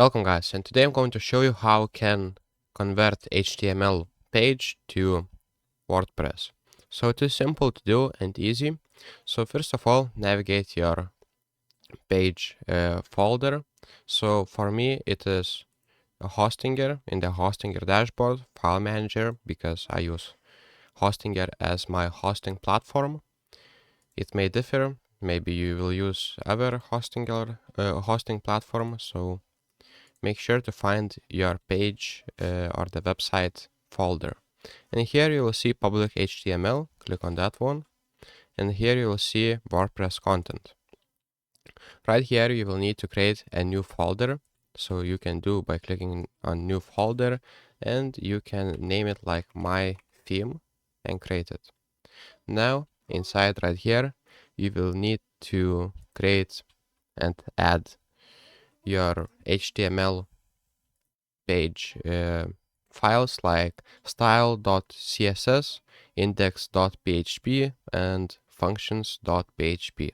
Welcome guys, and today I'm going to show you how you can convert HTML page to WordPress. So it is simple to do and easy. So first of all, navigate your page folder. So for me it is a Hostinger in the Hostinger dashboard, file manager, because I use Hostinger as my hosting platform. It may differ, maybe you will use other hosting platform, so make sure to find your page or the website folder. And here you will see public HTML, click on that one. And here you will see WordPress content. Right here you will need to create a new folder. So you can do by clicking on new folder, and you can name it like my theme and create it. Now inside right here you will need to create and add your HTML page files like style.css, index.php, and functions.php.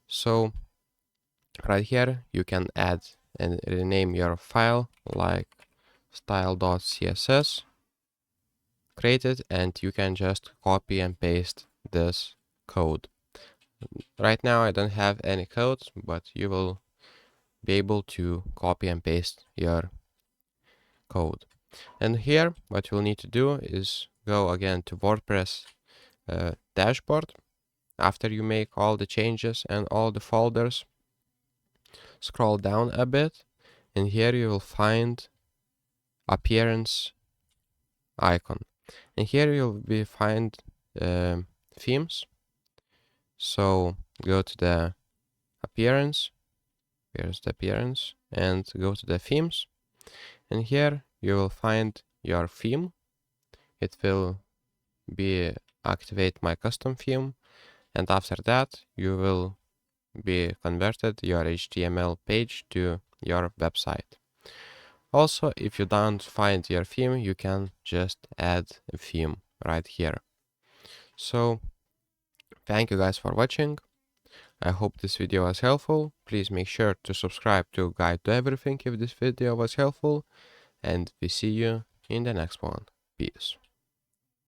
So right here you can add and rename your file like style.css, create it, and you can just copy and paste this code. Right now I don't have any code, but you will be able to copy and paste your code. And here what you'll need to do is go again to WordPress dashboard. After you make all the changes and all the folders, scroll down a bit, and here you will find appearance icon, and here you'll be find themes. So go to the appearance, here's the appearance, and go to the themes, and here you will find your theme. It will be activate my custom theme, and after that you will be converted your HTML page to your website. Also, if you don't find your theme, you can just add a theme right here. So thank you guys for watching. I hope this video was helpful. Please make sure to subscribe to Guide to Everything if this video was helpful, and we see you in the next one. Peace.